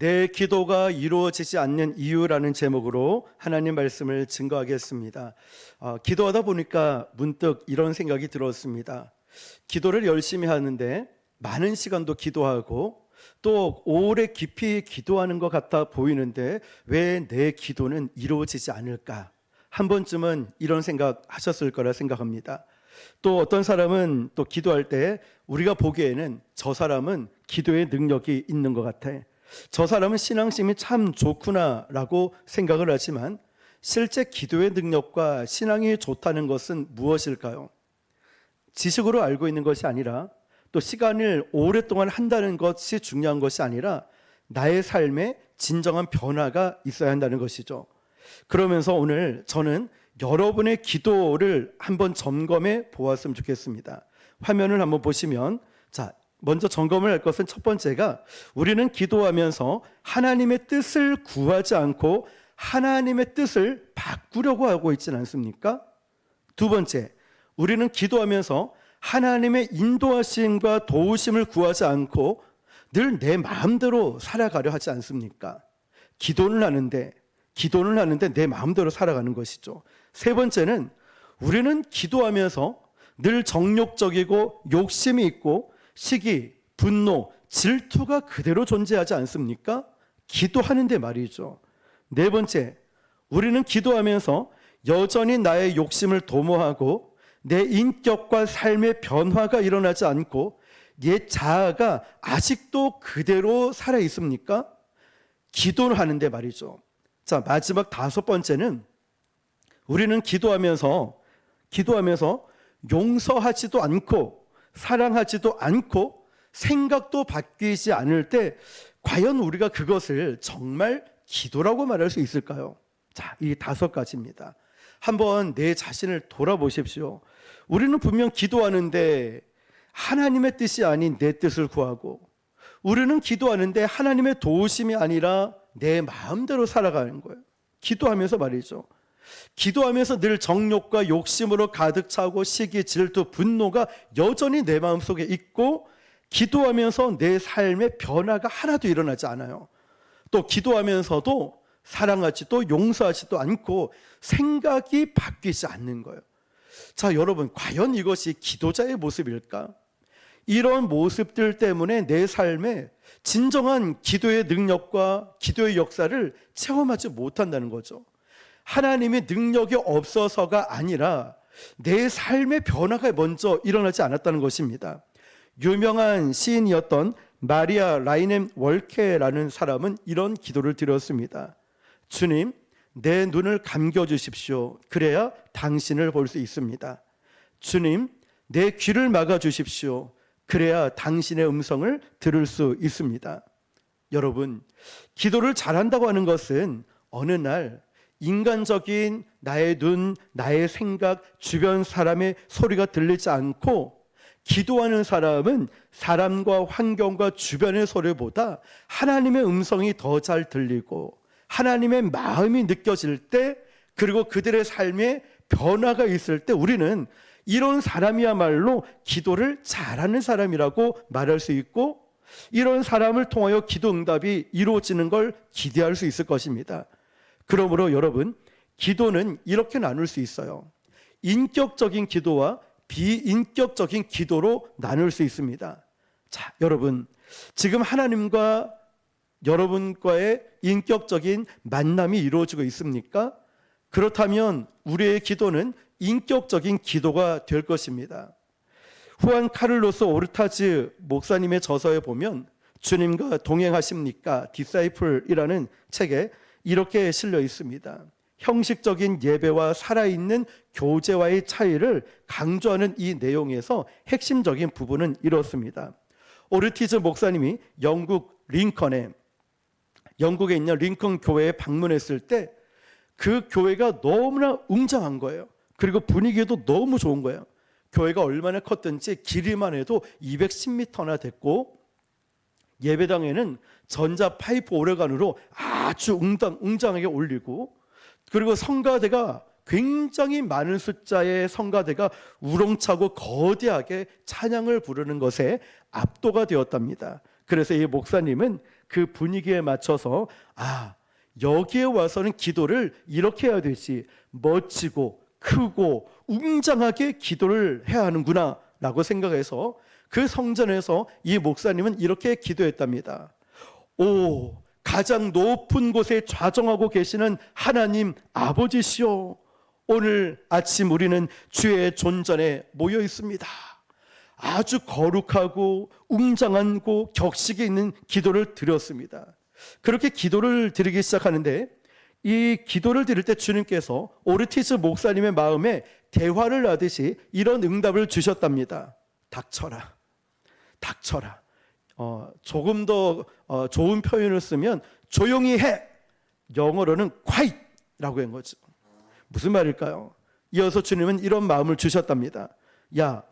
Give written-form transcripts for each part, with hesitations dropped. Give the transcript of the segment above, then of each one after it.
내 기도가 이루어지지 않는 이유라는 제목으로 하나님 말씀을 증거하겠습니다. 기도하다 보니까 문득 이런 생각이 들었습니다. 기도를 열심히 하는데 많은 시간도 기도하고 또 오래 깊이 기도하는 것 같아 보이는데 왜 내 기도는 이루어지지 않을까? 한 번쯤은 이런 생각 하셨을 거라 생각합니다. 또 어떤 사람은 또 기도할 때 우리가 보기에는 저 사람은 기도의 능력이 있는 것 같아. 저 사람은 신앙심이 참 좋구나라고 생각을 하지만 실제 기도의 능력과 신앙이 좋다는 것은 무엇일까요? 지식으로 알고 있는 것이 아니라 또 시간을 오랫동안 한다는 것이 중요한 것이 아니라 나의 삶에 진정한 변화가 있어야 한다는 것이죠. 그러면서 오늘 저는 여러분의 기도를 한번 점검해 보았으면 좋겠습니다. 화면을 한번 보시면 먼저 점검을 할 것은 첫 번째가 우리는 기도하면서 하나님의 뜻을 구하지 않고 하나님의 뜻을 바꾸려고 하고 있지는 않습니까? 두 번째, 우리는 기도하면서 하나님의 인도하심과 도우심을 구하지 않고 늘 내 마음대로 살아가려 하지 않습니까? 기도는 하는데 내 마음대로 살아가는 것이죠. 세 번째는 우리는 기도하면서 늘 정욕적이고 욕심이 있고 시기, 분노, 질투가 그대로 존재하지 않습니까? 기도하는데 말이죠. 네 번째, 우리는 기도하면서 여전히 나의 욕심을 도모하고 내 인격과 삶의 변화가 일어나지 않고 옛 자아가 아직도 그대로 살아 있습니까? 기도를 하는데 말이죠. 마지막 다섯 번째는 우리는 기도하면서 용서하지도 않고 사랑하지도 않고 생각도 바뀌지 않을 때 과연 우리가 그것을 정말 기도라고 말할 수 있을까요? 이 다섯 가지입니다. 한번 내 자신을 돌아보십시오. 우리는 분명 기도하는데 하나님의 뜻이 아닌 내 뜻을 구하고 우리는 기도하는데 하나님의 도우심이 아니라 내 마음대로 살아가는 거예요. 기도하면서 말이죠. 기도하면서 늘 정욕과 욕심으로 가득 차고 시기, 질투, 분노가 여전히 내 마음속에 있고 기도하면서 내 삶의 변화가 하나도 일어나지 않아요. 또 기도하면서도 사랑하지도 용서하지도 않고 생각이 바뀌지 않는 거예요. 여러분, 과연 이것이 기도자의 모습일까? 이런 모습들 때문에 내 삶에 진정한 기도의 능력과 기도의 역사를 체험하지 못한다는 거죠. 하나님의 능력이 없어서가 아니라 내 삶의 변화가 먼저 일어나지 않았다는 것입니다. 유명한 시인이었던 마리아 라이넴 월케라는 사람은 이런 기도를 드렸습니다. 주님, 내 눈을 감겨주십시오. 그래야 당신을 볼 수 있습니다. 주님, 내 귀를 막아주십시오. 그래야 당신의 음성을 들을 수 있습니다. 여러분, 기도를 잘한다고 하는 것은 어느 날 인간적인 나의 눈, 나의 생각, 주변 사람의 소리가 들리지 않고 기도하는 사람은 사람과 환경과 주변의 소리보다 하나님의 음성이 더 잘 들리고 하나님의 마음이 느껴질 때 그리고 그들의 삶에 변화가 있을 때 우리는 이런 사람이야말로 기도를 잘하는 사람이라고 말할 수 있고 이런 사람을 통하여 기도 응답이 이루어지는 걸 기대할 수 있을 것입니다. 그러므로 여러분, 기도는 이렇게 나눌 수 있어요. 인격적인 기도와 비인격적인 기도로 나눌 수 있습니다. 여러분, 지금 하나님과 여러분과의 인격적인 만남이 이루어지고 있습니까? 그렇다면 우리의 기도는 인격적인 기도가 될 것입니다. 후안 카를로스 오르타즈 목사님의 저서에 보면 주님과 동행하십니까? 디사이플이라는 책에 이렇게 실려 있습니다. 형식적인 예배와 살아있는 교제와의 차이를 강조하는 이 내용에서 핵심적인 부분은 이렇습니다. 오르티즈 목사님이 영국에 있는 링컨 교회에 방문했을 때 그 교회가 너무나 웅장한 거예요. 그리고 분위기도 너무 좋은 거예요. 교회가 얼마나 컸든지 길이만 해도 210m나 됐고 예배당에는 전자 파이프 오레간으로 아주 웅장하게 올리고 그리고 성가대가 굉장히 많은 숫자의 성가대가 우렁차고 거대하게 찬양을 부르는 것에 압도가 되었답니다. 그래서 이 목사님은 그 분위기에 맞춰서 여기에 와서는 기도를 이렇게 해야 되지, 멋지고 크고 웅장하게 기도를 해야 하는구나 라고 생각해서 그 성전에서 이 목사님은 이렇게 기도했답니다. 오, 가장 높은 곳에 좌정하고 계시는 하나님 아버지시오, 오늘 아침 우리는 주의 존전에 모여 있습니다. 아주 거룩하고 웅장하고 격식이 있는 기도를 드렸습니다. 그렇게 기도를 드리기 시작하는데, 이 기도를 드릴 때 주님께서 오르티즈 목사님의 마음에 대화를 하듯이 이런 응답을 주셨답니다. 닥쳐라, 닥쳐라. 조금 더 좋은 표현을 쓰면 조용히 해, 영어로는 quiet라고 한 거죠. 무슨 말일까요? 이어서 주님은 이런 마음을 주셨답니다. 야,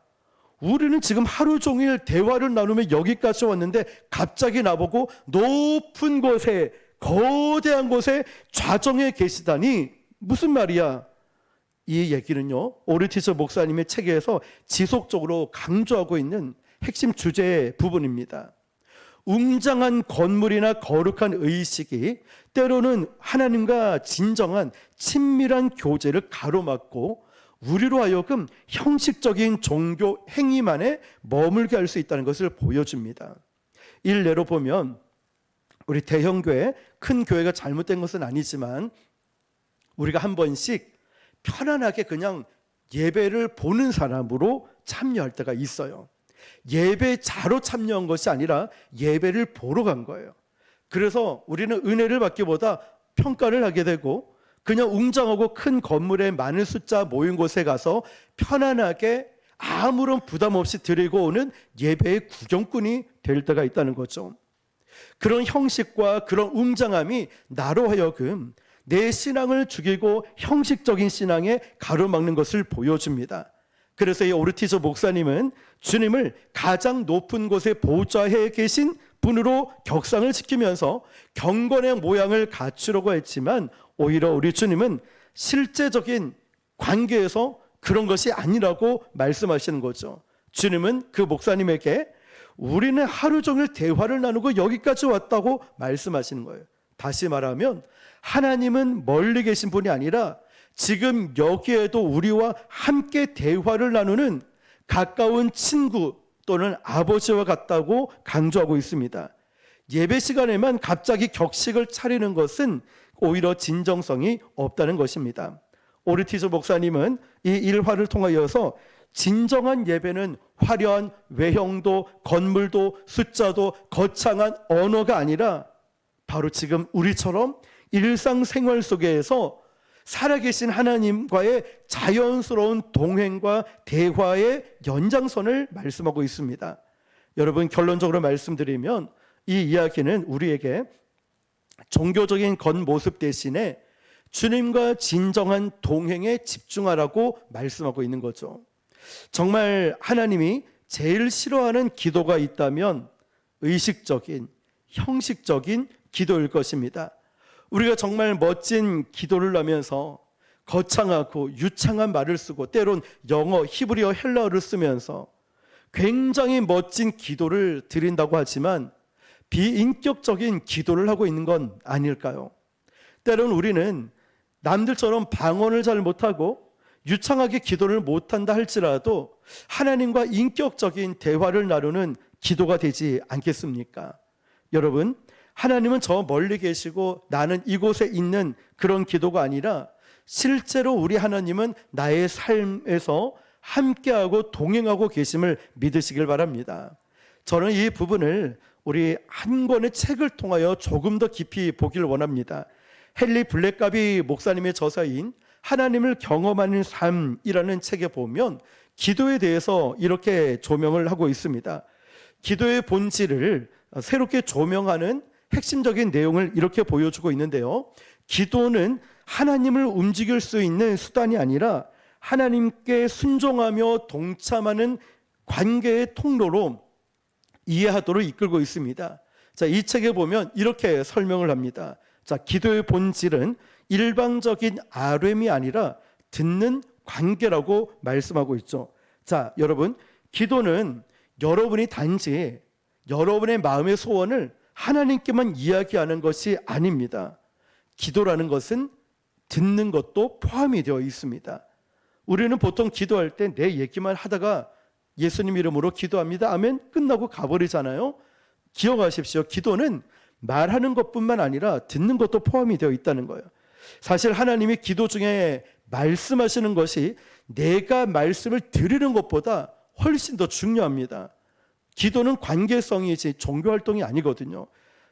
우리는 지금 하루 종일 대화를 나누며 여기까지 왔는데 갑자기 나보고 높은 곳에, 거대한 곳에 좌정해 계시다니 무슨 말이야? 이 얘기는요, 오르티즈 목사님의 책에서 지속적으로 강조하고 있는 핵심 주제 부분입니다. 웅장한 건물이나 거룩한 의식이 때로는 하나님과 진정한 친밀한 교제를 가로막고 우리로 하여금 형식적인 종교 행위만에 머물게 할 수 있다는 것을 보여줍니다. 일례로 보면 우리 대형교회, 큰 교회가 잘못된 것은 아니지만 우리가 한 번씩 편안하게 그냥 예배를 보는 사람으로 참여할 때가 있어요. 예배자로 참여한 것이 아니라 예배를 보러 간 거예요. 그래서 우리는 은혜를 받기보다 평가를 하게 되고 그냥 웅장하고 큰 건물에 많은 숫자 모인 곳에 가서 편안하게 아무런 부담 없이 드리고 오는 예배의 구경꾼이 될 때가 있다는 거죠. 그런 형식과 그런 웅장함이 나로 하여금 내 신앙을 죽이고 형식적인 신앙에 가로막는 것을 보여줍니다. 그래서 이 오르티즈 목사님은 주님을 가장 높은 곳에 보좌해 계신 분으로 격상을 시키면서 경건의 모양을 갖추려고 했지만 오히려 우리 주님은 실제적인 관계에서 그런 것이 아니라고 말씀하시는 거죠. 주님은 그 목사님에게 우리는 하루 종일 대화를 나누고 여기까지 왔다고 말씀하시는 거예요. 다시 말하면 하나님은 멀리 계신 분이 아니라 지금 여기에도 우리와 함께 대화를 나누는 가까운 친구 또는 아버지와 같다고 강조하고 있습니다. 예배 시간에만 갑자기 격식을 차리는 것은 오히려 진정성이 없다는 것입니다. 오르티즈 목사님은 이 일화를 통하여서 진정한 예배는 화려한 외형도 건물도 숫자도 거창한 언어가 아니라 바로 지금 우리처럼 일상생활 속에서 살아계신 하나님과의 자연스러운 동행과 대화의 연장선을 말씀하고 있습니다. 여러분, 결론적으로 말씀드리면 이 이야기는 우리에게 종교적인 겉모습 대신에 주님과 진정한 동행에 집중하라고 말씀하고 있는 거죠. 정말 하나님이 제일 싫어하는 기도가 있다면 의식적인, 형식적인 기도일 것입니다. 우리가 정말 멋진 기도를 하면서 거창하고 유창한 말을 쓰고 때론 영어, 히브리어, 헬라어를 쓰면서 굉장히 멋진 기도를 드린다고 하지만 비인격적인 기도를 하고 있는 건 아닐까요? 때론 우리는 남들처럼 방언을 잘 못하고 유창하게 기도를 못한다 할지라도 하나님과 인격적인 대화를 나누는 기도가 되지 않겠습니까? 여러분, 하나님은 저 멀리 계시고 나는 이곳에 있는 그런 기도가 아니라 실제로 우리 하나님은 나의 삶에서 함께하고 동행하고 계심을 믿으시길 바랍니다. 저는 이 부분을 우리 한 권의 책을 통하여 조금 더 깊이 보기를 원합니다. 헨리 블랙가비 목사님의 저서인 하나님을 경험하는 삶이라는 책에 보면 기도에 대해서 이렇게 조명을 하고 있습니다. 기도의 본질을 새롭게 조명하는 핵심적인 내용을 이렇게 보여주고 있는데요. 기도는 하나님을 움직일 수 있는 수단이 아니라 하나님께 순종하며 동참하는 관계의 통로로 이해하도록 이끌고 있습니다. 자, 이 책에 보면 이렇게 설명을 합니다. 자, 기도의 본질은 일방적인 RM이 아니라 듣는 관계라고 말씀하고 있죠. 자, 여러분, 기도는 여러분이 단지 여러분의 마음의 소원을 하나님께만 이야기하는 것이 아닙니다. 기도라는 것은 듣는 것도 포함이 되어 있습니다. 우리는 보통 기도할 때 내 얘기만 하다가 예수님 이름으로 기도합니다. 아멘. 끝나고 가버리잖아요. 기억하십시오. 기도는 말하는 것뿐만 아니라 듣는 것도 포함이 되어 있다는 거예요. 사실 하나님이 기도 중에 말씀하시는 것이 내가 말씀을 드리는 것보다 훨씬 더 중요합니다. 기도는 관계성이지 종교 활동이 아니거든요.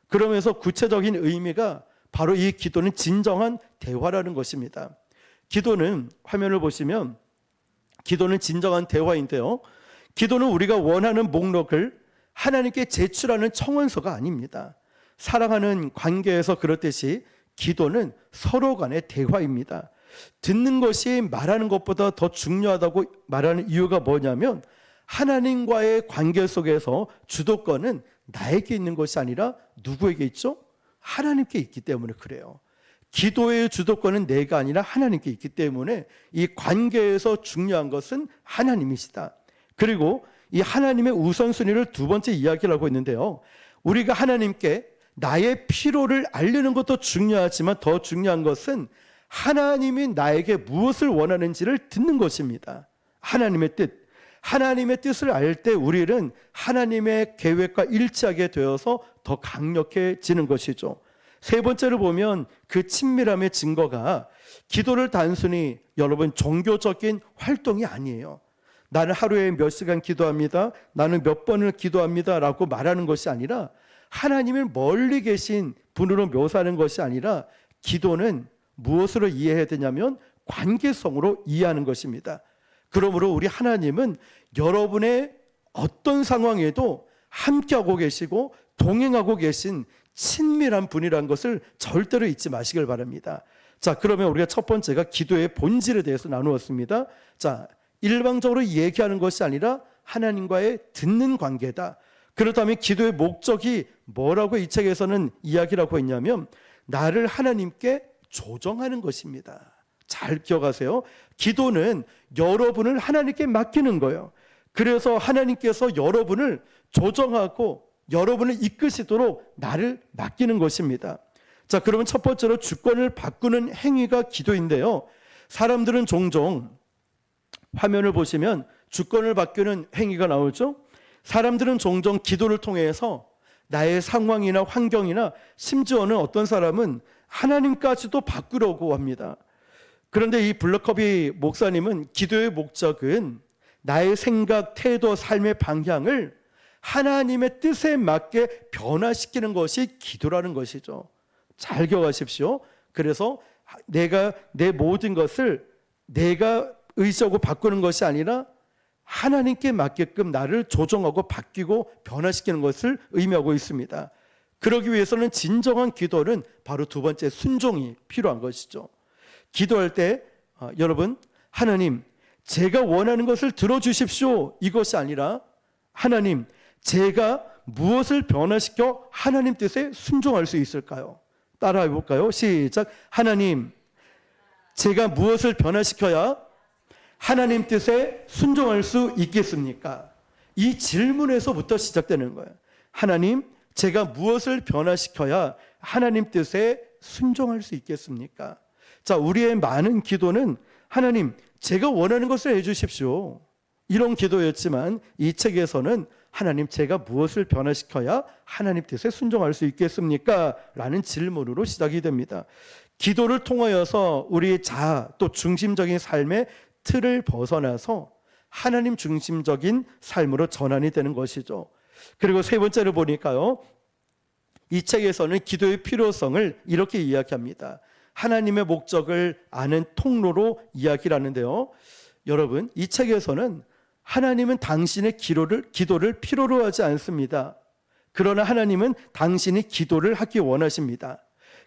그러면서 구체적인 의미가 바로 이 기도는 진정한 대화라는 것입니다. 기도는 화면을 보시면 기도는 진정한 대화인데요. 기도는 우리가 원하는 목록을 하나님께 제출하는 청원서가 아닙니다. 사랑하는 관계에서 그렇듯이 기도는 서로 간의 대화입니다. 듣는 것이 말하는 것보다 더 중요하다고 말하는 이유가 뭐냐면 하나님과의 관계 속에서 주도권은 나에게 있는 것이 아니라 누구에게 있죠? 하나님께 있기 때문에 그래요. 기도의 주도권은 내가 아니라 하나님께 있기 때문에 이 관계에서 중요한 것은 하나님이시다. 그리고 이 하나님의 우선순위를 두 번째 이야기를 하고 있는데요. 우리가 하나님께 나의 필요를 알리는 것도 중요하지만 더 중요한 것은 하나님이 나에게 무엇을 원하는지를 듣는 것입니다. 하나님의 뜻. 하나님의 뜻을 알 때 우리는 하나님의 계획과 일치하게 되어서 더 강력해지는 것이죠. 세 번째로 보면 그 친밀함의 증거가 기도를 단순히 여러분 종교적인 활동이 아니에요. 나는 하루에 몇 시간 기도합니다. 나는 몇 번을 기도합니다. 라고 말하는 것이 아니라 하나님을 멀리 계신 분으로 묘사하는 것이 아니라 기도는 무엇으로 이해해야 되냐면 관계성으로 이해하는 것입니다. 그러므로 우리 하나님은 여러분의 어떤 상황에도 함께하고 계시고 동행하고 계신 친밀한 분이라는 것을 절대로 잊지 마시길 바랍니다. 자, 그러면 우리가 첫 번째가 기도의 본질에 대해서 나누었습니다. 자, 일방적으로 얘기하는 것이 아니라 하나님과의 듣는 관계다. 그렇다면 기도의 목적이 뭐라고 이 책에서는 이야기를 하고 있냐면 나를 하나님께 조정하는 것입니다. 잘 기억하세요. 기도는 여러분을 하나님께 맡기는 거예요. 그래서 하나님께서 여러분을 조정하고 여러분을 이끄시도록 나를 맡기는 것입니다. 자, 그러면 첫 번째로 주권을 바꾸는 행위가 기도인데요. 사람들은 종종 화면을 보시면 주권을 바꾸는 행위가 나오죠. 사람들은 종종 기도를 통해서 나의 상황이나 환경이나 심지어는 어떤 사람은 하나님까지도 바꾸려고 합니다. 그런데 이 블러커비 목사님은 기도의 목적은 나의 생각, 태도, 삶의 방향을 하나님의 뜻에 맞게 변화시키는 것이 기도라는 것이죠. 잘 기억하십시오. 그래서 내가 내 모든 것을 내가 의지하고 바꾸는 것이 아니라 하나님께 맞게끔 나를 조정하고 바뀌고 변화시키는 것을 의미하고 있습니다. 그러기 위해서는 진정한 기도는 바로 두 번째 순종이 필요한 것이죠. 기도할 때 여러분 하나님 제가 원하는 것을 들어주십시오 이것이 아니라 하나님 제가 무엇을 변화시켜 하나님 뜻에 순종할 수 있을까요? 따라해 볼까요? 시작. 하나님 제가 무엇을 변화시켜야 하나님 뜻에 순종할 수 있겠습니까? 이 질문에서부터 시작되는 거예요. 하나님 제가 무엇을 변화시켜야 하나님 뜻에 순종할 수 있겠습니까? 자, 우리의 많은 기도는 하나님 제가 원하는 것을 해주십시오 이런 기도였지만 이 책에서는 하나님 제가 무엇을 변화시켜야 하나님 뜻에 순종할 수 있겠습니까? 라는 질문으로 시작이 됩니다. 기도를 통하여서 우리의 자아 또 중심적인 삶의 틀을 벗어나서 하나님 중심적인 삶으로 전환이 되는 것이죠. 그리고 세 번째로 보니까요. 이 책에서는 기도의 필요성을 이렇게 이야기합니다. 하나님의 목적을 아는 통로로 이야기를 하는데요. 여러분, 이 책에서는 하나님은 당신의 기도를 필요로 하지 않습니다. 그러나 하나님은 당신이 기도를 하기 원하십니다.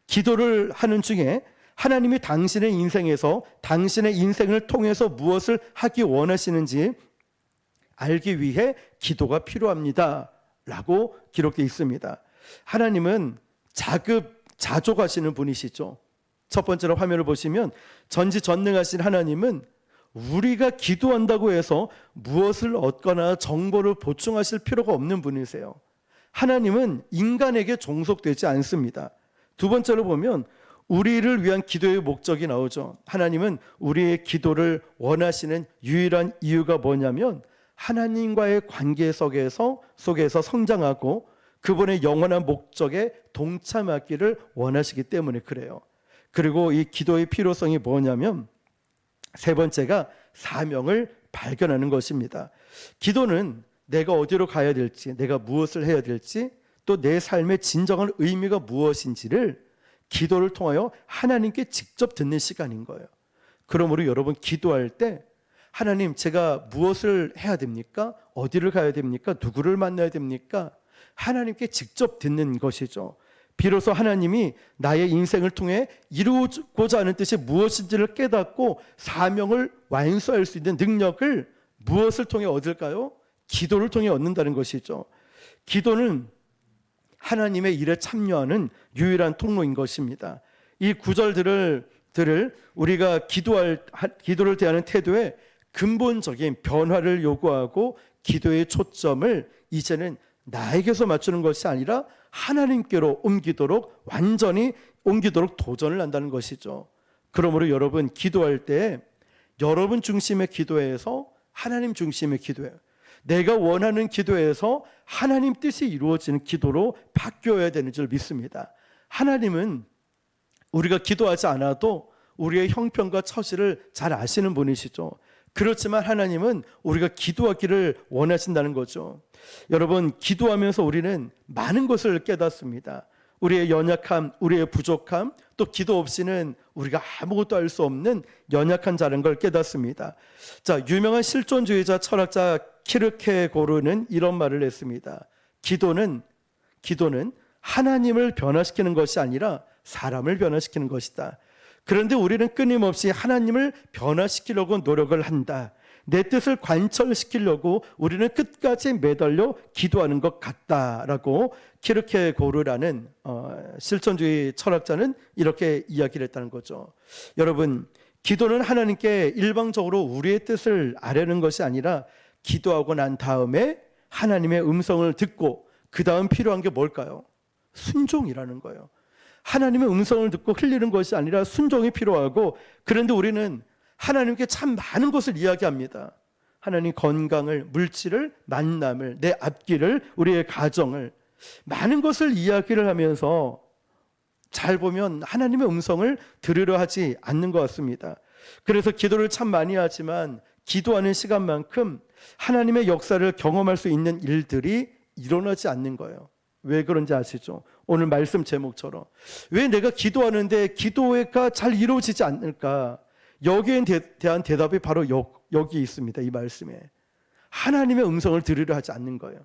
기도를 하는 중에 하나님이 당신의 인생에서 당신의 인생을 통해서 무엇을 하기 원하시는지 알기 위해 기도가 필요합니다. 라고 기록되어 있습니다. 하나님은 자족하시는 분이시죠. 첫 번째로 화면을 보시면 전지전능하신 하나님은 우리가 기도한다고 해서 무엇을 얻거나 정보를 보충하실 필요가 없는 분이세요. 하나님은 인간에게 종속되지 않습니다. 두 번째로 보면 우리를 위한 기도의 목적이 나오죠. 하나님은 우리의 기도를 원하시는 유일한 이유가 뭐냐면 하나님과의 관계 속에서 성장하고 그분의 영원한 목적에 동참하기를 원하시기 때문에 그래요. 그리고 이 기도의 필요성이 뭐냐면 세 번째가 사명을 발견하는 것입니다. 기도는 내가 어디로 가야 될지, 내가 무엇을 해야 될지, 또 내 삶의 진정한 의미가 무엇인지를 기도를 통하여 하나님께 직접 듣는 시간인 거예요. 그러므로 여러분 기도할 때 하나님, 제가 무엇을 해야 됩니까? 어디를 가야 됩니까? 누구를 만나야 됩니까? 하나님께 직접 듣는 것이죠. 비로소 하나님이 나의 인생을 통해 이루고자 하는 뜻이 무엇인지를 깨닫고 사명을 완수할 수 있는 능력을 무엇을 통해 얻을까요? 기도를 통해 얻는다는 것이죠. 기도는 하나님의 일에 참여하는 유일한 통로인 것입니다. 이 구절들을 우리가 기도를 대하는 태도에 근본적인 변화를 요구하고 기도의 초점을 이제는 나에게서 맞추는 것이 아니라 하나님께로 완전히 옮기도록 도전을 한다는 것이죠. 그러므로 여러분 기도할 때 여러분 중심의 기도에서 하나님 중심의 기도예요. 내가 원하는 기도에서 하나님 뜻이 이루어지는 기도로 바뀌어야 되는 줄 믿습니다. 하나님은 우리가 기도하지 않아도 우리의 형편과 처지를 잘 아시는 분이시죠. 그렇지만 하나님은 우리가 기도하기를 원하신다는 거죠. 여러분, 기도하면서 우리는 많은 것을 깨닫습니다. 우리의 연약함, 우리의 부족함, 또 기도 없이는 우리가 아무것도 할 수 없는 연약한 자라는 걸 깨닫습니다. 자, 유명한 실존주의자 철학자 키르케고르는 이런 말을 했습니다. 기도는 하나님을 변화시키는 것이 아니라 사람을 변화시키는 것이다. 그런데 우리는 끊임없이 하나님을 변화시키려고 노력을 한다. 내 뜻을 관철시키려고 우리는 끝까지 매달려 기도하는 것 같다라고 키르케고르라는 실존주의 철학자는 이렇게 이야기를 했다는 거죠. 여러분, 기도는 하나님께 일방적으로 우리의 뜻을 아뢰는 것이 아니라 기도하고 난 다음에 하나님의 음성을 듣고 그 다음 필요한 게 뭘까요? 순종이라는 거예요. 하나님의 음성을 듣고 흘리는 것이 아니라 순종이 필요하고, 그런데 우리는 하나님께 참 많은 것을 이야기합니다. 하나님 건강을, 물질을, 만남을, 내 앞길을, 우리의 가정을, 많은 것을 이야기를 하면서 잘 보면 하나님의 음성을 들으려 하지 않는 것 같습니다. 그래서 기도를 참 많이 하지만 기도하는 시간만큼 하나님의 역사를 경험할 수 있는 일들이 일어나지 않는 거예요. 왜 그런지 아시죠? 오늘 말씀 제목처럼 왜 내가 기도하는데 기도가 잘 이루어지지 않을까? 여기에 대한 대답이 바로 여기 있습니다. 이 말씀에 하나님의 음성을 들으려 하지 않는 거예요.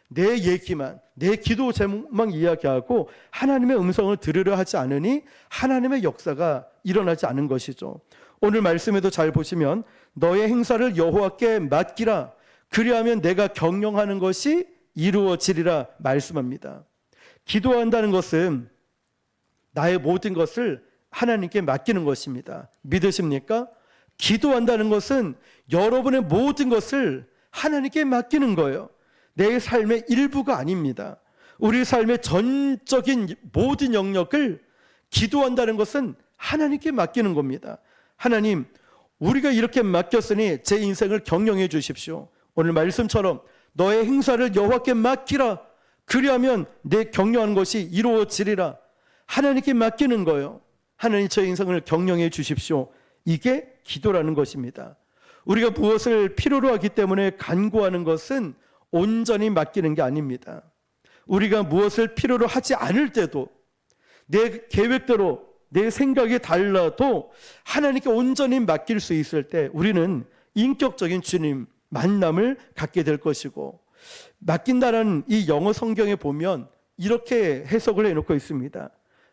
내 얘기만, 내 기도 제목만 이야기하고 하나님의 음성을 들으려 하지 않으니 하나님의 역사가 일어나지 않은 것이죠. 오늘 말씀에도 잘 보시면 너의 행사를 여호와께 맡기라, 그리하면 내가 경영하는 것이 이루어지리라 말씀합니다. 기도한다는 것은 나의 모든 것을 하나님께 맡기는 것입니다. 믿으십니까? 기도한다는 것은 여러분의 모든 것을 하나님께 맡기는 거예요. 내 삶의 일부가 아닙니다. 우리 삶의 전적인 모든 영역을 기도한다는 것은 하나님께 맡기는 겁니다. 하나님, 우리가 이렇게 맡겼으니 제 인생을 경영해 주십시오. 오늘 말씀처럼 너의 행사를 여호와께 맡기라, 그리하면 내 경영하는 것이 이루어지리라. 하나님께 맡기는 거예요. 하나님, 제 인생을 경영해 주십시오. 이게 기도라는 것입니다. 우리가 무엇을 필요로 하기 때문에 간구하는 것은 온전히 맡기는 게 아닙니다. 우리가 무엇을 필요로 하지 않을 때도, 내 계획대로 내 생각이 달라도 하나님께 온전히 맡길 수 있을 때 우리는 인격적인 주님 만남을 갖게 될 것이고, 맡긴다는 이 영어 성경에 보면 이렇게 해석을 해놓고 있습니다.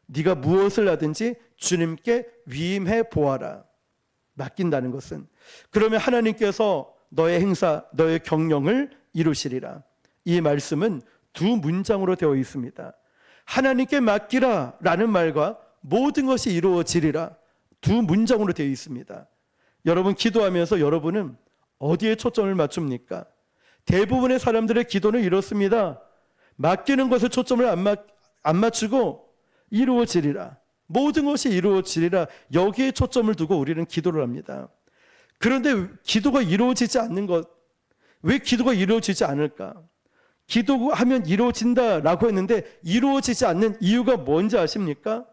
네가 무엇을 하든지 주님께 위임해 보아라. 맡긴다는 것은, 그러면 하나님께서 너의 행사, 너의 경영을 이루시리라. 이 말씀은 두 문장으로 되어 있습니다. 하나님께 맡기라 라는 말과 모든 것이 이루어지리라, 두 문장으로 되어 있습니다. 여러분, 기도하면서 여러분은 어디에 초점을 맞춥니까? 대부분의 사람들의 기도는 이렇습니다. 맡기는 것에 초점을 안 맞추고 이루어지리라. 모든 것이 이루어지리라. 여기에 초점을 두고 우리는 기도를 합니다. 그런데 기도가 이루어지지 않는 것, 왜 기도가 이루어지지 않을까? 기도하면 이루어진다라고 했는데 이루어지지 않는 이유가 뭔지 아십니까?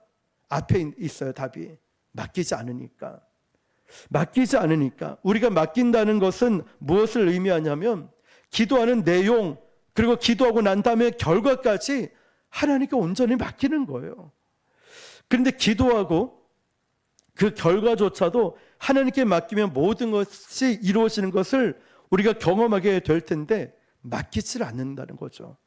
앞에 있어요, 답이. 맡기지 않으니까. 맡기지 않으니까. 우리가 맡긴다는 것은 무엇을 의미하냐면 기도하는 내용, 그리고 기도하고 난 다음에 결과까지 하나님께 온전히 맡기는 거예요. 그런데 기도하고 그 결과조차도 하나님께 맡기면 모든 것이 이루어지는 것을 우리가 경험하게 될 텐데 맡기질 않는다는 거죠.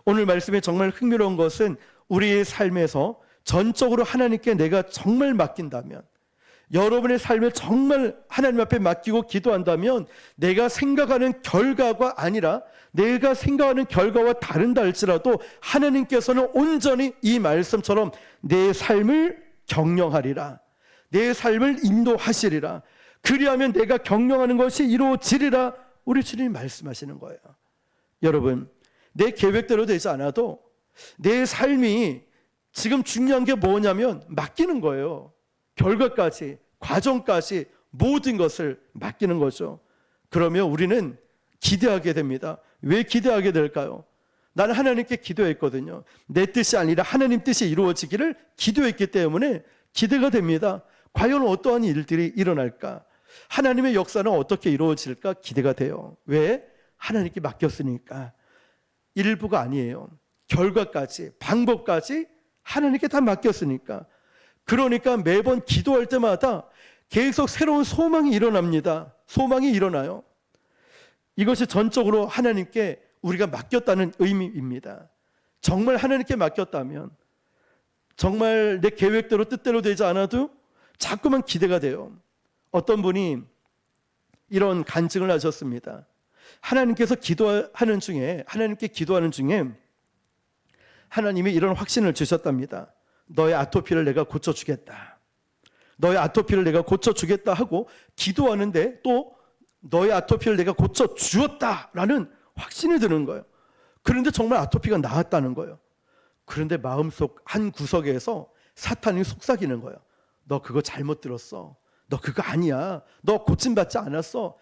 오늘 말씀에 정말 흥미로운 것은 우리의 삶에서 전적으로 하나님께 내가 정말 맡긴다면, 여러분의 삶을 정말 하나님 앞에 맡기고 기도한다면 내가 생각하는 결과가 아니라 내가 생각하는 결과와 다른다 할지라도 하나님께서는 온전히 이 말씀처럼 내 삶을 경영하리라, 내 삶을 인도하시리라, 그리하면 내가 경영하는 것이 이루어지리라. 우리 주님이 말씀하시는 거예요. 여러분, 내 계획대로 되지 않아도 내 삶이 지금 중요한 게 뭐냐면 맡기는 거예요. 결과까지, 과정까지 모든 것을 맡기는 거죠. 그러면 우리는 기대하게 됩니다. 왜 기대하게 될까요? 나는 하나님께 기도했거든요. 내 뜻이 아니라 하나님 뜻이 이루어지기를 기도했기 때문에 기대가 됩니다. 과연 어떠한 일들이 일어날까? 하나님의 역사는 어떻게 이루어질까? 기대가 돼요. 왜? 하나님께 맡겼으니까. 일부가 아니에요. 결과까지, 방법까지 하나님께 다 맡겼으니까. 그러니까 매번 기도할 때마다 계속 새로운 소망이 일어납니다. 소망이 일어나요. 이것이 전적으로 하나님께 우리가 맡겼다는 의미입니다. 정말 하나님께 맡겼다면, 정말 내 계획대로 뜻대로 되지 않아도 자꾸만 기대가 돼요. 어떤 분이 이런 간증을 하셨습니다. 하나님께 기도하는 중에 하나님이 이런 확신을 주셨답니다. 너의 아토피를 내가 고쳐주겠다. 너의 아토피를 내가 고쳐주겠다 하고 기도하는데 또 너의 아토피를 내가 고쳐주었다라는 확신이 드는 거예요. 그런데 정말 아토피가 나았다는 거예요. 그런데 마음속 한 구석에서 사탄이 속삭이는 거예요. 너 그거 잘못 들었어. 너 그거 아니야. 너 고침받지 않았어.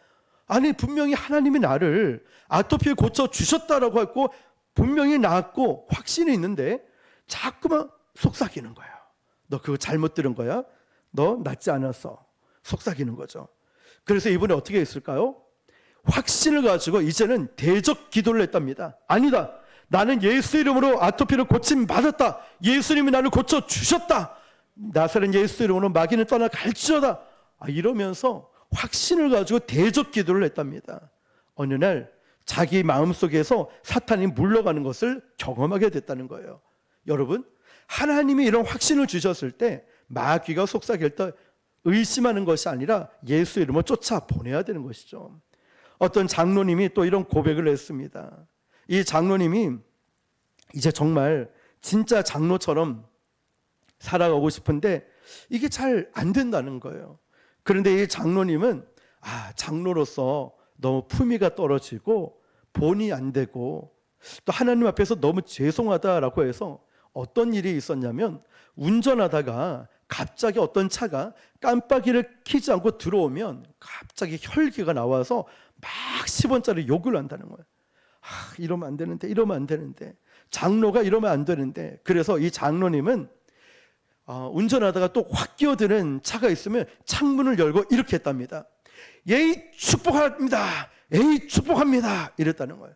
아니, 분명히 하나님이 나를 아토피를 고쳐주셨다라고 했고 분명히 나았고 확신이 있는데 자꾸만 속삭이는 거예요. 너 그거 잘못 들은 거야. 너 낫지 않았어. 속삭이는 거죠. 그래서 이분이 어떻게 했을까요? 확신을 가지고 이제는 대적 기도를 했답니다. 아니다. 나는 예수 이름으로 아토피를 고침받았다. 예수님이 나를 고쳐주셨다. 나사렛 예수 이름으로 마귀는 떠나갈지어다. 이러면서 확신을 가지고 대적 기도를 했답니다. 어느 날 자기 마음속에서 사탄이 물러가는 것을 경험하게 됐다는 거예요. 여러분, 하나님이 이런 확신을 주셨을 때 마귀가 속삭일 때 의심하는 것이 아니라 예수 이름으로 쫓아보내야 되는 것이죠. 어떤 장로님이 또 이런 고백을 했습니다. 이 장로님이 이제 정말 진짜 장로처럼 살아가고 싶은데 이게 잘 안 된다는 거예요. 그런데 이 장로님은 장로로서 너무 품위가 떨어지고 본이 안 되고 또 하나님 앞에서 너무 죄송하다라고 해서 어떤 일이 있었냐면 운전하다가 갑자기 어떤 차가 깜빡이를 켜지 않고 들어오면 갑자기 혈기가 나와서 막 10원짜리 욕을 한다는 거예요. 이러면 안 되는데, 이러면 안 되는데, 장로가 이러면 안 되는데. 그래서 이 장로님은 운전하다가 또 확 끼어드는 차가 있으면 창문을 열고 이렇게 했답니다. 예의 축복합니다. 예의 축복합니다. 이랬다는 거예요.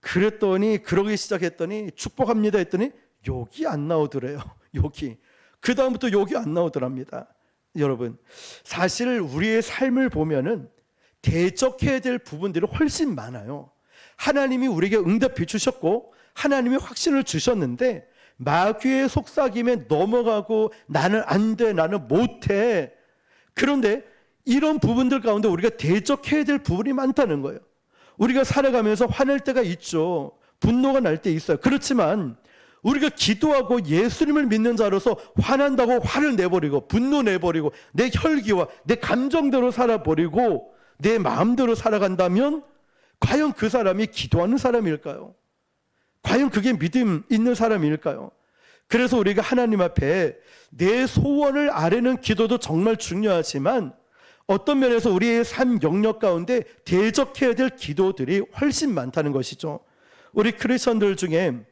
그랬더니 그러기 시작했더니 축복합니다 했더니 욕이 안 나오더래요. 욕이. 그 다음부터 욕이 안 나오더랍니다. 여러분, 사실 우리의 삶을 보면은 대적해야 될 부분들이 훨씬 많아요. 하나님이 우리에게 응답해 주셨고 하나님이 확신을 주셨는데 마귀의 속삭임에 넘어가고 나는 안 돼, 나는 못해. 그런데 이런 부분들 가운데 우리가 대적해야 될 부분이 많다는 거예요. 우리가 살아가면서 화낼 때가 있죠. 분노가 날 때 있어요. 그렇지만 우리가 기도하고 예수님을 믿는 자로서 화난다고 화를 내버리고 분노 내버리고 내 혈기와 내 감정대로 살아버리고 내 마음대로 살아간다면 과연 그 사람이 기도하는 사람일까요? 과연 그게 믿음 있는 사람일까요? 그래서 우리가 하나님 앞에 내 소원을 아뢰는 기도도 정말 중요하지만 어떤 면에서 우리의 삶 영역 가운데 대적해야 될 기도들이 훨씬 많다는 것이죠. 우리 크리스천들 중에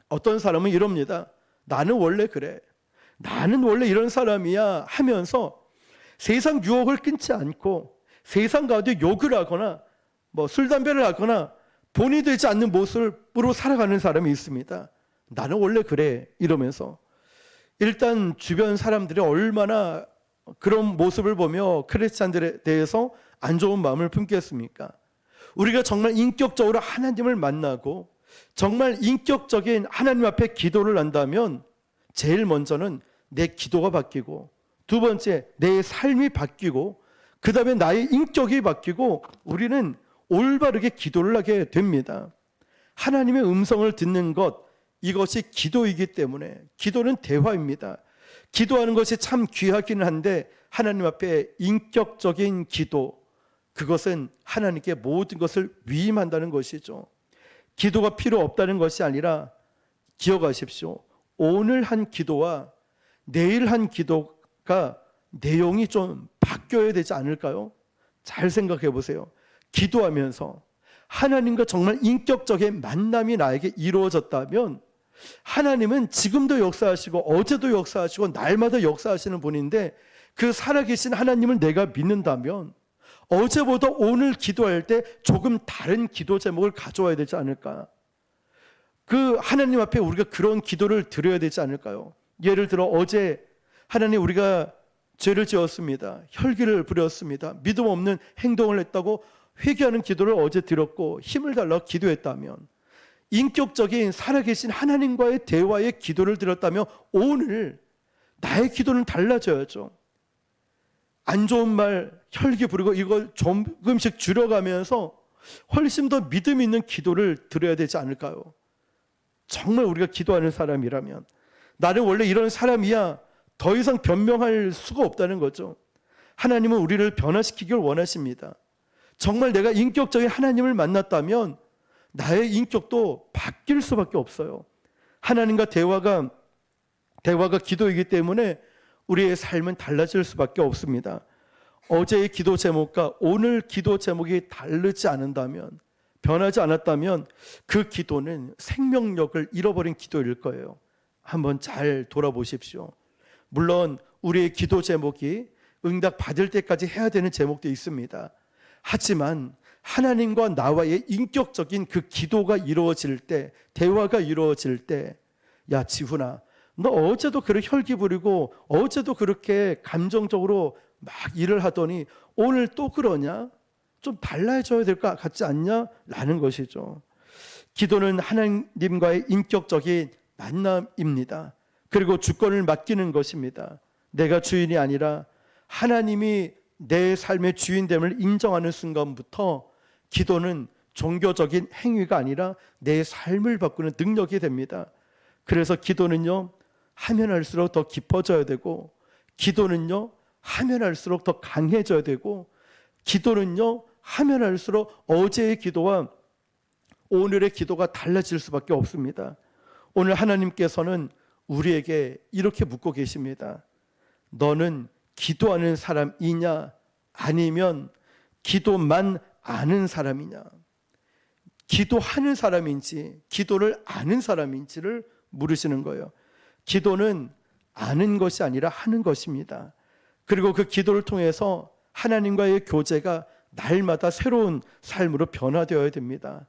어떤 사람은 이럽니다. 나는 원래 그래. 나는 원래 이런 사람이야 하면서 세상 유혹을 끊지 않고 세상 가운데 욕을 하거나 술, 담배를 하거나 본이 되지 않는 모습으로 살아가는 사람이 있습니다. 나는 원래 그래 이러면서 일단 주변 사람들이 얼마나 그런 모습을 보며 크리스찬들에 대해서 안 좋은 마음을 품겠습니까? 우리가 정말 인격적으로 하나님을 만나고 정말 인격적인 하나님 앞에 기도를 한다면 제일 먼저는 내 기도가 바뀌고 두 번째 내 삶이 바뀌고 그 다음에 나의 인격이 바뀌고 우리는 올바르게 기도를 하게 됩니다. 하나님의 음성을 듣는 것, 이것이 기도이기 때문에 기도는 대화입니다. 기도하는 것이 참 귀하기는 한데 하나님 앞에 인격적인 기도, 그것은 하나님께 모든 것을 위임한다는 것이죠. 기도가 필요 없다는 것이 아니라 기억하십시오. 오늘 한 기도와 내일 한 기도가 내용이 좀 바뀌어야 되지 않을까요? 잘 생각해 보세요. 기도하면서 하나님과 정말 인격적인 만남이 나에게 이루어졌다면 하나님은 지금도 역사하시고 어제도 역사하시고 날마다 역사하시는 분인데 그 살아계신 하나님을 내가 믿는다면 어제보다 오늘 기도할 때 조금 다른 기도 제목을 가져와야 되지 않을까? 그 하나님 앞에 우리가 그런 기도를 드려야 되지 않을까요? 예를 들어 어제 하나님 우리가 죄를 지었습니다. 혈기를 부렸습니다. 믿음 없는 행동을 했다고 회개하는 기도를 어제 드렸고 힘을 달라고 기도했다면 인격적인 살아계신 하나님과의 대화의 기도를 드렸다면 오늘 나의 기도는 달라져야죠. 안 좋은 말, 혈기 부리고 이걸 조금씩 줄여가면서 훨씬 더 믿음 있는 기도를 드려야 되지 않을까요? 정말 우리가 기도하는 사람이라면 나는 원래 이런 사람이야 더 이상 변명할 수가 없다는 거죠. 하나님은 우리를 변화시키길 원하십니다. 정말 내가 인격적인 하나님을 만났다면 나의 인격도 바뀔 수밖에 없어요. 하나님과 대화가 기도이기 때문에 우리의 삶은 달라질 수밖에 없습니다. 어제의 기도 제목과 오늘 기도 제목이 다르지 않는다면, 변하지 않았다면 그 기도는 생명력을 잃어버린 기도일 거예요. 한번 잘 돌아보십시오. 물론 우리의 기도 제목이 응답 받을 때까지 해야 되는 제목도 있습니다. 하지만 하나님과 나와의 인격적인 그 기도가 이루어질 때, 대화가 이루어질 때, 야 지훈아, 너 어제도 그렇게 혈기 부리고 어제도 그렇게 감정적으로 막 일을 하더니 오늘 또 그러냐? 좀 달라져야 될 것 같지 않냐? 라는 것이죠. 기도는 하나님과의 인격적인 만남입니다. 그리고 주권을 맡기는 것입니다. 내가 주인이 아니라 하나님이 내 삶의 주인됨을 인정하는 순간부터 기도는 종교적인 행위가 아니라 내 삶을 바꾸는 능력이 됩니다. 그래서 기도는요, 하면 할수록 더 깊어져야 되고, 기도는요, 하면 할수록 더 강해져야 되고, 기도는요, 하면 할수록 어제의 기도와 오늘의 기도가 달라질 수밖에 없습니다. 오늘 하나님께서는 우리에게 이렇게 묻고 계십니다. 너는 기도하는 사람이냐? 아니면 기도만 아는 사람이냐? 기도하는 사람인지 기도를 아는 사람인지를 물으시는 거예요. 기도는 아는 것이 아니라 하는 것입니다. 그리고 그 기도를 통해서 하나님과의 교제가 날마다 새로운 삶으로 변화되어야 됩니다.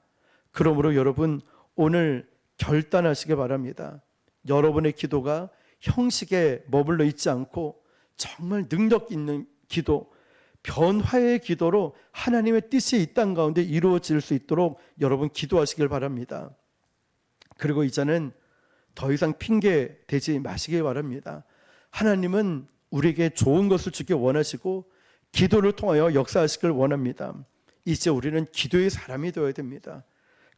그러므로 여러분 오늘 결단하시기 바랍니다. 여러분의 기도가 형식에 머물러 있지 않고 정말 능력 있는 기도, 변화의 기도로 하나님의 뜻이 이 땅 가운데 이루어질 수 있도록 여러분 기도하시길 바랍니다. 그리고 이제는 더 이상 핑계 대지 마시길 바랍니다. 하나님은 우리에게 좋은 것을 주길 원하시고 기도를 통하여 역사하시길 원합니다. 이제 우리는 기도의 사람이 되어야 됩니다.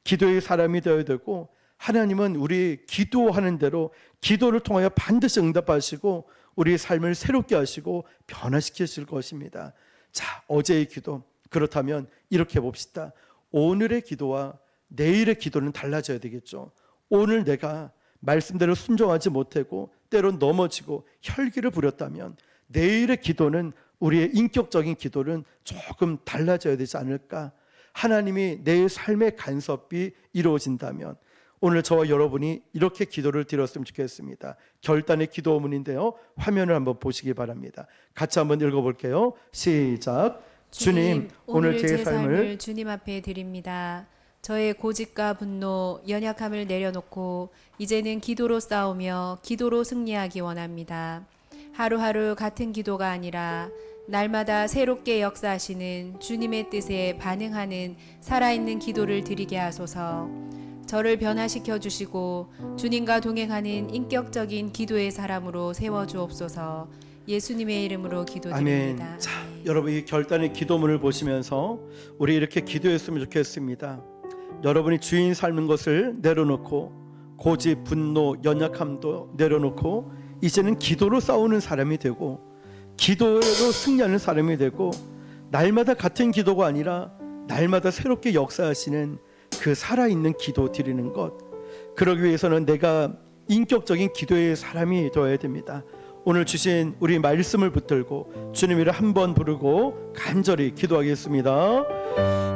기도의 사람이 되어야 되고 하나님은 우리 기도하는 대로 기도를 통하여 반드시 응답하시고 우리의 삶을 새롭게 하시고 변화시키실 것입니다. 자, 어제의 기도, 그렇다면 이렇게 봅시다. 오늘의 기도와 내일의 기도는 달라져야 되겠죠. 오늘 내가 말씀대로 순종하지 못하고 때론 넘어지고 혈기를 부렸다면 내일의 기도는, 우리의 인격적인 기도는 조금 달라져야 되지 않을까. 하나님이 내 삶의 간섭이 이루어진다면 오늘 저와 여러분이 이렇게 기도를 드렸으면 좋겠습니다. 결단의 기도문인데요, 화면을 한번 보시기 바랍니다. 같이 한번 읽어볼게요. 시작. 주님, 오늘 제 삶을 주님 앞에 드립니다. 저의 고집과 분노, 연약함을 내려놓고 이제는 기도로 싸우며 기도로 승리하기 원합니다. 하루하루 같은 기도가 아니라 날마다 새롭게 역사하시는 주님의 뜻에 반응하는 살아있는 기도를 드리게 하소서. 저를 변화시켜 주시고 주님과 동행하는 인격적인 기도의 사람으로 세워주옵소서. 예수님의 이름으로 기도드립니다. 아멘. 자, 여러분 이 결단의 기도문을 보시면서 우리 이렇게 기도했으면 좋겠습니다. 여러분이 주인 삶은 것을 내려놓고 고집, 분노, 연약함도 내려놓고 이제는 기도로 싸우는 사람이 되고 기도로 승리하는 사람이 되고 날마다 같은 기도가 아니라 날마다 새롭게 역사하시는 그 살아있는 기도 드리는 것, 그러기 위해서는 내가 인격적인 기도의 사람이 되어야 됩니다. 오늘 주신 우리 말씀을 붙들고 주님 이름 한 번 부르고 간절히 기도하겠습니다.